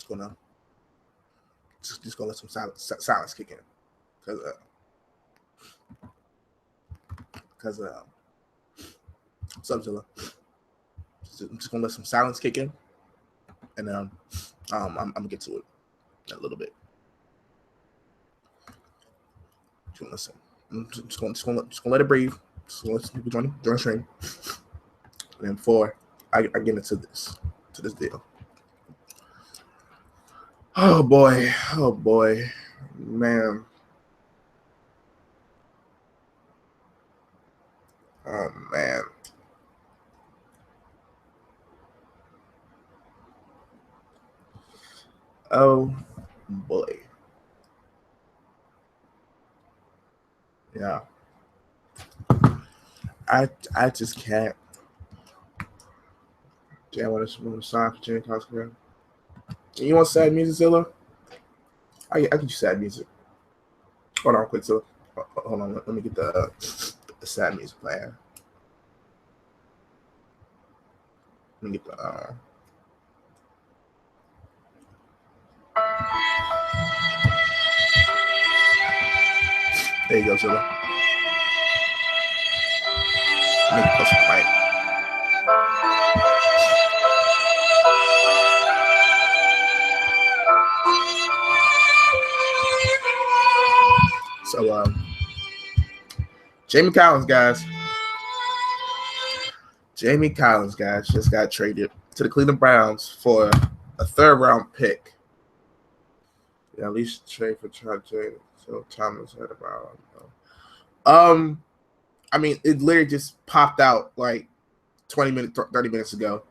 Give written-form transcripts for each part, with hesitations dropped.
gonna let some silence kick in, because Subzilla. I'm just gonna let some silence kick in, and I'm gonna get to it in a little bit. Just gonna listen. I'm just gonna let it breathe. Just gonna let some people join the stream, and then before I get into this deal. Oh boy, man. Oh man. Oh boy. Yeah. I just can't. Damn, what is one song for Jimmy Cosgrove? You want sad music, Zilla? I get you sad music. Hold on, quick, Zilla. Hold on, let me get the sad music playing. Let me get the. There you go, Zilla. Make it close to the mic. So, Jamie Collins, guys. Jamie Collins, guys, just got traded to the Cleveland Browns for a 3rd-round pick. Yeah, at least trade for Trey. So Thomas had about. I mean, it literally just popped out like 30 minutes ago.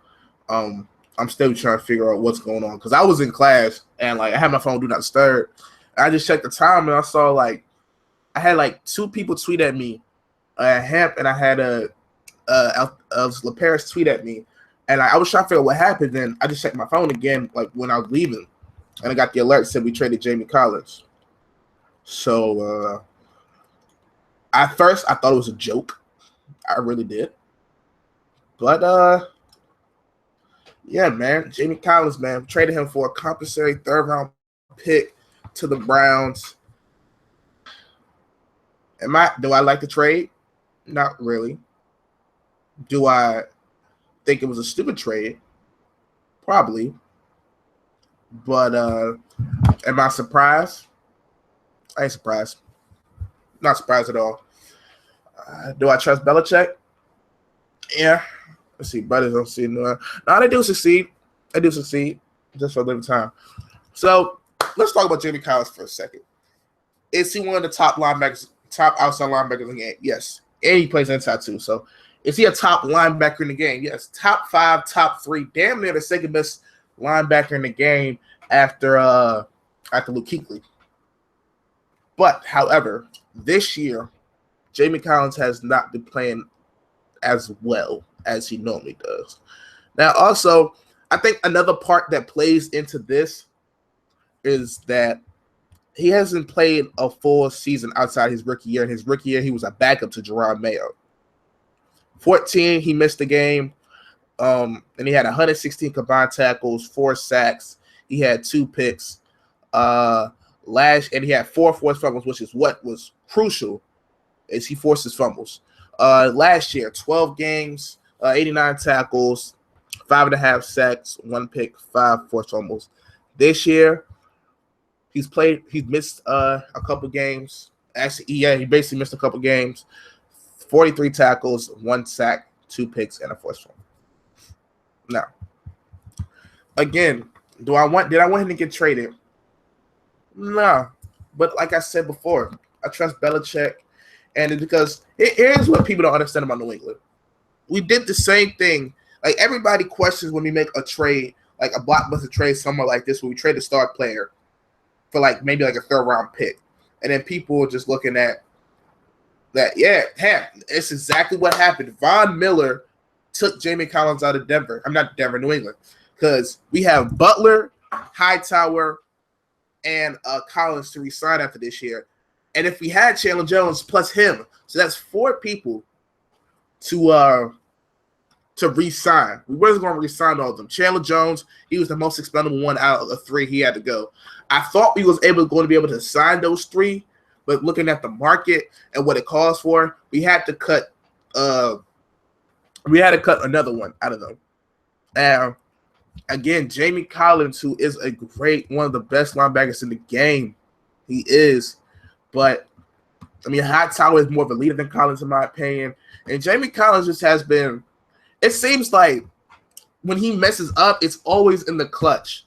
I'm still trying to figure out what's going on because I was in class and like I had my phone do not disturb. I just checked the time and I saw like I had like 2 people tweet at me, Hemp, and I had LaParis tweet at me, and I was trying to figure out what happened. Then I just checked my phone again, like when I was leaving, and I got the alert that said we traded Jamie Collins. So at first I thought it was a joke. I really did. But yeah, man, Jamie Collins, man, traded him for a compensatory 3rd-round pick to the Browns. Do I like the trade? Not really. Do I think it was a stupid trade? Probably. But am I surprised? I ain't surprised. Not surprised at all. Do I trust Belichick? Yeah. Let's see. Brothers don't see no. No, they do succeed. They do succeed just for a little time. So let's talk about Jamie Collins for a second. Is he one of the top linebackers, top outside linebackers in the game? Yes. And he plays inside too. So is he a top linebacker in the game? Yes. Top 5, top 3, damn near the second best linebacker in the game after Luke Kuechly. But however, this year, Jamie Collins has not been playing as well as he normally does. Now, also, I think another part that plays into this is that he hasn't played a full season outside his rookie year. In his rookie year, he was a backup to Jerome Mayo. 14, he missed the game, and he had 116 combined tackles, 4 sacks. He had 2 picks. And he had 4 forced fumbles, which is what was crucial, is he forced his fumbles. Last year, 12 games, 89 tackles, 5.5 sacks, 1 pick, 5 forced fumbles. This year, he's missed a couple games. Actually, yeah, he basically missed a couple games. 43 tackles, 1 sack, 2 picks, and a forced fumble. Now, again, did I want him to get traded? No. But like I said before, I trust Belichick. And it's because here's what people don't understand about New England. We did the same thing. Like, everybody questions when we make a trade, like a blockbuster trade somewhere like this, where we trade a star player for like maybe like a 3rd-round pick. And then people are just looking at that, it's exactly what happened. Von Miller took Jamie Collins out of Denver. I'm not Denver, New England. Because we have Butler, Hightower, and Collins to resign after this year. And if we had Chandler Jones plus him, so that's 4 people to to re-sign. We wasn't going to re-sign all of them. Chandler Jones, he was the most expendable one out of the three. He had to go. I thought we was going to be able to sign those three, but looking at the market and what it calls for, we had to cut. We had to cut another one out of them. And again, Jamie Collins, who is one of the best linebackers in the game, he is. But I mean, Hightower is more of a leader than Collins, in my opinion. And Jamie Collins just has been. It seems like when he messes up, it's always in the clutch.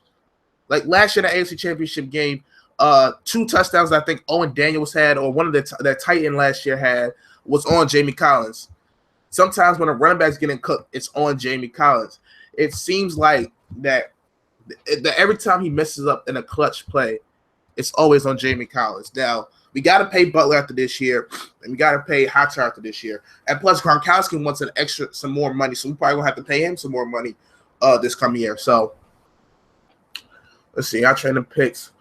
Like last year, the AFC Championship game, 2 touchdowns I think Owen Daniels had, or one of that tight end last year had, was on Jamie Collins. Sometimes when a running back's getting cooked, it's on Jamie Collins. It seems like that every time he messes up in a clutch play, it's always on Jamie Collins. Now, we got to pay Butler after this year, and we got to pay Hightower after this year. And plus, Gronkowski wants some more money, so we probably going to have to pay him some more money this coming year. So, let's see. Our training picks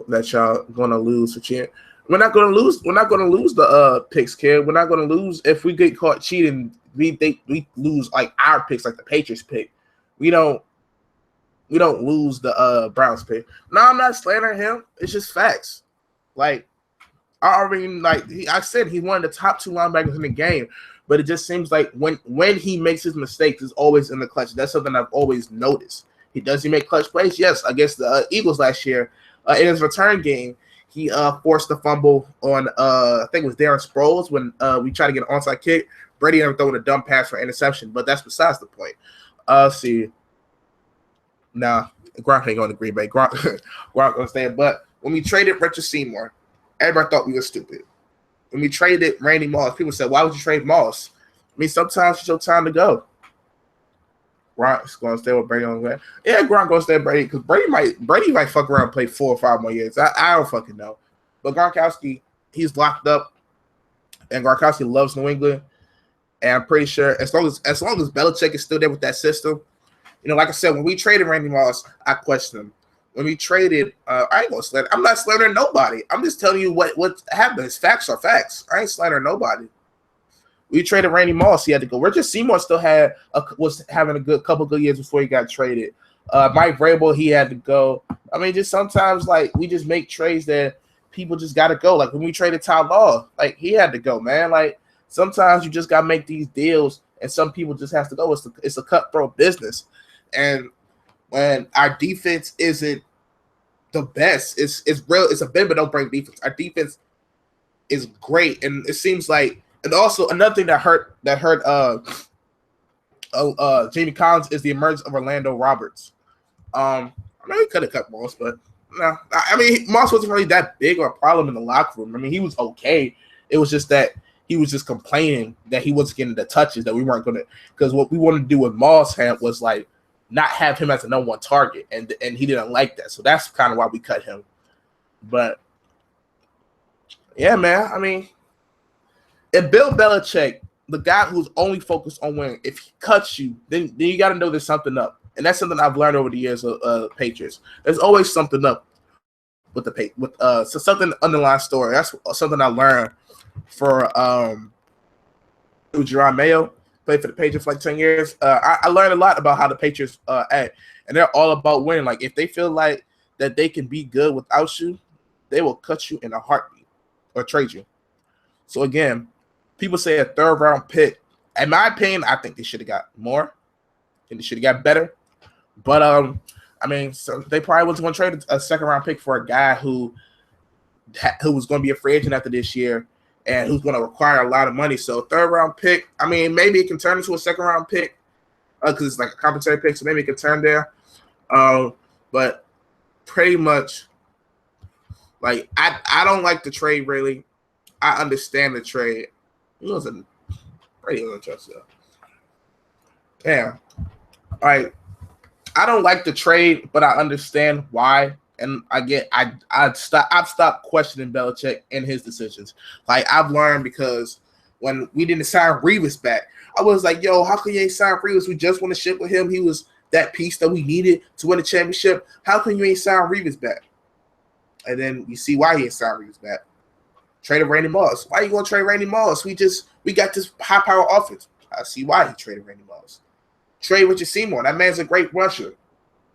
that y'all going to lose for cheating. We're not going to lose. We're not going to lose the picks, kid. We're not going to lose if we get caught cheating. We lose like our picks, like the Patriots pick. We don't lose the Browns pick. No, I'm not slandering him. It's just facts. Like. I said he's one of the top 2 linebackers in the game, but it just seems like when he makes his mistakes, it's always in the clutch. That's something I've always noticed. Does he make clutch plays? Yes, against the Eagles last year in his return game, he forced the fumble on I think it was Darren Sproles when we tried to get an onside kick. Brady ended up throwing a dumb pass for interception, but that's besides the point. See, nah, Gronk ain't going to Green Bay. Gronk going to stay, but when we traded Richard Seymour. Everybody thought we were stupid. When we traded Randy Moss, people said, why would you trade Moss? I mean, sometimes it's your time to go. Gronk's going to stay with Brady on that. Yeah, Gronk going to stay with Brady because Brady might fuck around and play 4 or 5 more years. I don't fucking know. But Gronkowski, he's locked up, and Gronkowski loves New England. And I'm pretty sure as long as Belichick is still there with that system, like I said, when we traded Randy Moss, I questioned him. When we traded, I ain't gonna slander. I'm not slandering nobody. I'm just telling you what happens. Facts are facts. I ain't slandering nobody. We traded Randy Moss. He had to go. Richard Seymour still was having a couple good years before he got traded. Mike Vrabel, he had to go. I mean, just sometimes like we just make trades that people just got to go. Like when we traded Ty Law, like he had to go, man. Like sometimes you just got to make these deals, and some people just have to go. It's a cutthroat business, and when our defense isn't the best, it's real. It's a bend but don't break defense. Our defense is great, and it seems like. And also another thing that hurt Jamie Collins is the emergence of Orlando Roberts. I mean, we could have cut Moss, but no. I mean, Moss wasn't really that big of a problem in the locker room. I mean, he was okay. It was just that he was just complaining that he wasn't getting the touches that we weren't going to. Because what we wanted to do with Moss was like. Not have him as a number 1 target, and he didn't like that, so that's kind of why we cut him. But yeah, man, I mean, if Bill Belichick, the guy who's only focused on winning, if he cuts you, then you got to know there's something up, and that's something I've learned over the years of Patriots. There's always something up with so something underlying story. That's something I learned for Jerome Mayo. Played for the Patriots for like 10 years. I learned a lot about how the Patriots act, and they're all about winning. Like if they feel like that they can be good without you, they will cut you in a heartbeat or trade you. So again, people say a 3rd round pick. In my opinion, I think they should have got more, and they should have got better. But I mean, so they probably wasn't going to trade a 2nd round pick for a guy who was going to be a free agent after this year. And who's going to require a lot of money. So 3rd round pick, I mean, maybe it can turn into a 2nd round pick because it's like a compensatory pick, so maybe it can turn there. But pretty much, like, I don't like the trade, really. I understand the trade. He wasn't Brady wasn't trust though. Yeah. All right. I don't like the trade, but I understand why. And I've stopped questioning Belichick and his decisions. Like I've learned because when we didn't sign Revis back, I was like, yo, how can you ain't sign Revis? We just want to ship with him. He was that piece that we needed to win the championship. How can you ain't sign Revis back? And then you see why he ain't signed Revis back. Traded Randy Moss. Why you gonna trade Randy Moss? We got this high power offense. I see why he traded Randy Moss. trade Richard Seymour. That man's a great rusher.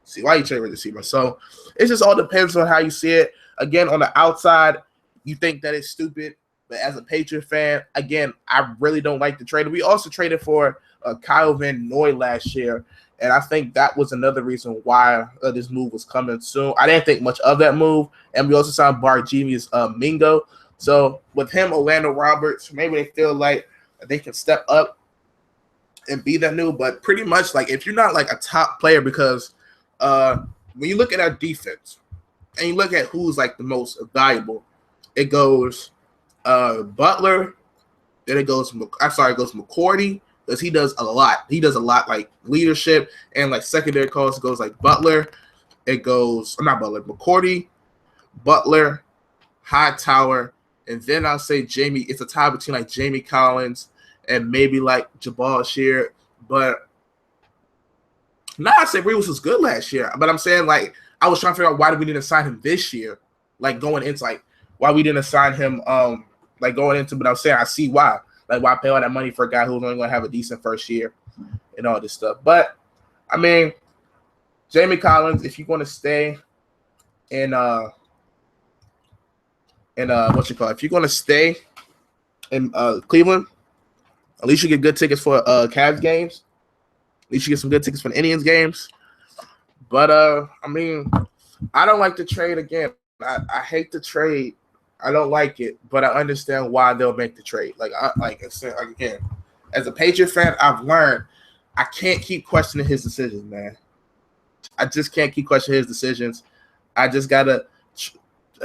See why you trade Richard Seymour. So it just all depends on how you see it. Again, on the outside, you think that it's stupid. But as a Patriot fan, again, I really don't like the trade. We also traded for Kyle Van Noy last year, and I think that was another reason why this move was coming soon. I didn't think much of that move, and we also signed Barjimius Mingo. So with him, Orlando Roberts, maybe they feel like they can step up and be that new. But pretty much, like, if you're not like a top player, because when you look at our defense and you look at who's like the most valuable, it goes Butler, then it goes McCourty, because he does a lot. He does a lot, like leadership and like secondary calls. It goes like Butler. It goes McCourty, Butler, Hightower, and then I'll say Jamie. It's a tie between like Jamie Collins and maybe like Jabal Sheard. But I say Reeves was good last year. But I'm saying, like, I was trying to figure out why did we didn't sign him this year, like going into like why we didn't sign him like going into. But I'm saying I see why. Like, why pay all that money for a guy who's only going to have a decent first year and all this stuff. But, I mean, Jamie Collins, if you're going to stay in if you're going to stay in Cleveland, at least you get good tickets for Cavs games. At least you get some good tickets for the Indians games. But, I mean, I don't like the trade again. I hate the trade. I don't like it, but I understand why they'll make the trade. Like I said, again, as a Patriot fan, I've learned I can't keep questioning his decisions, man. I just can't keep questioning his decisions. I just gotta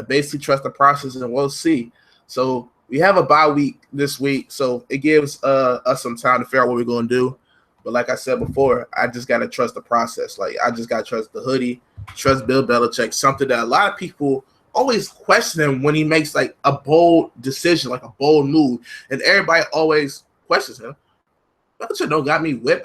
basically trust the process, and we'll see. So we have a bye week this week, so it gives us some time to figure out what we're gonna do. But like I said before, I just gotta trust the process. Like, I just gotta trust the hoodie, trust Bill Belichick. Something that a lot of people always question him when he makes like a bold decision, like a bold move, and everybody always questions him. Belichick don't got me whipped.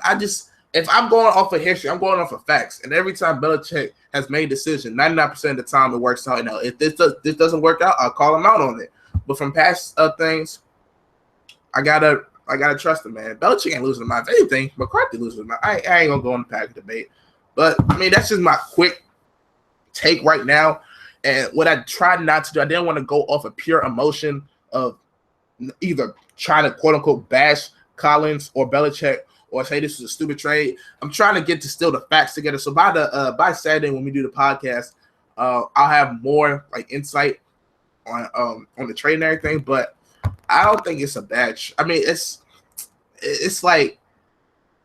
If I'm going off of history, I'm going off of facts. And every time Belichick has made a decision, 99% of the time it works out. Now, if this doesn't work out, I'll call him out on it. But from past things, I gotta trust him, man. Belichick ain't losing his mind. If anything, McCarthy loses his mind. I ain't gonna go on the Packers debate. But I mean, that's just my quick take right now. And what I tried not to do, I didn't want to go off of pure emotion of either trying to quote unquote bash Collins or Belichick or say this is a stupid trade. I'm trying to get to still the facts together. So by Saturday when we do the podcast, I'll have more like insight on the trade and everything. But I don't think it's a bad. I mean, it's like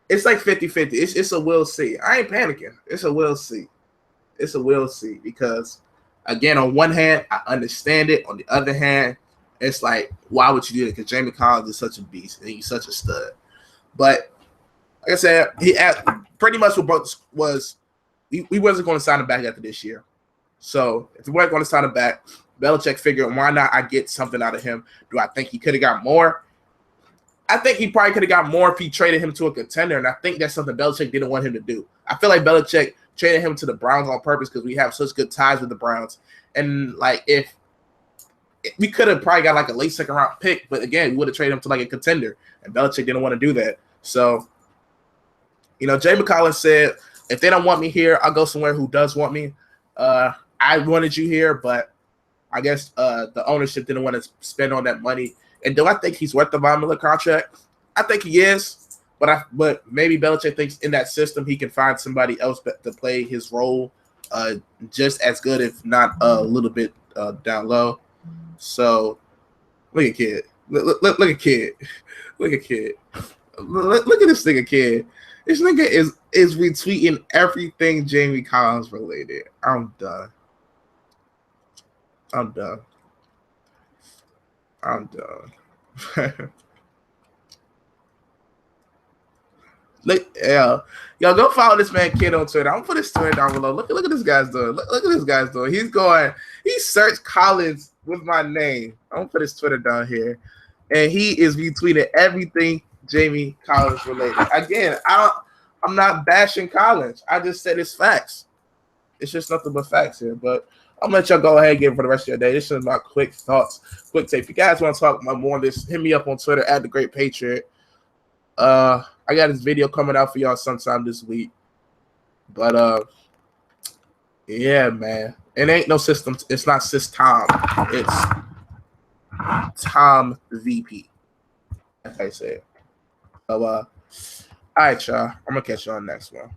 50-50. It's a we'll see. I ain't panicking. It's a we'll see. It's a we'll see because, again, on one hand, I understand it. On the other hand, it's like, why would you do it? Because Jamie Collins is such a beast and he's such a stud. But like I said, he pretty much was we wasn't going to sign him back after this year. So if we weren't going to sign him back, Belichick figured, why not I get something out of him? Do I think he could have got more? I think he probably could have got more if he traded him to a contender, and I think that's something Belichick didn't want him to do. I feel like Belichick traded him to the Browns on purpose because we have such good ties with the Browns. And, like, if we could have probably got, like, a late second-round pick, but, again, we would have traded him to, like, a contender, and Belichick didn't want to do that. So, you know, Jamie Collins said, if they don't want me here, I'll go somewhere who does want me. I wanted you here, but I guess the ownership didn't want to spend on that money. And do I think he's worth the Von Miller contract? I think he is, but maybe Belichick thinks in that system he can find somebody else to play his role just as good, if not a little bit down low. So look at Kid. Look at Kid. Look at Kid. Look at this nigga Kid. This nigga is retweeting everything Jamie Collins related. I'm done. Look, yeah, yo, go follow this man Kid on Twitter. I'm gonna put his Twitter down below. Look at this guy's doing. Look at this guy's doing. He searched Collins with my name. I'm gonna put his Twitter down here, and he is retweeting everything Jamie Collins related. Again, I'm not bashing Collins. I just said it's facts. It's just nothing but facts here, but I'm gonna let y'all go ahead and get it for the rest of your day. This is my quick thoughts, quick take. If you guys want to talk more on this, hit me up on Twitter @TheGreatPatriot. I got this video coming out for y'all sometime this week. But yeah, man. It ain't no system. It's not System. It's Tom VP. Like I said. So all right, y'all. I'm gonna catch y'all on the next one.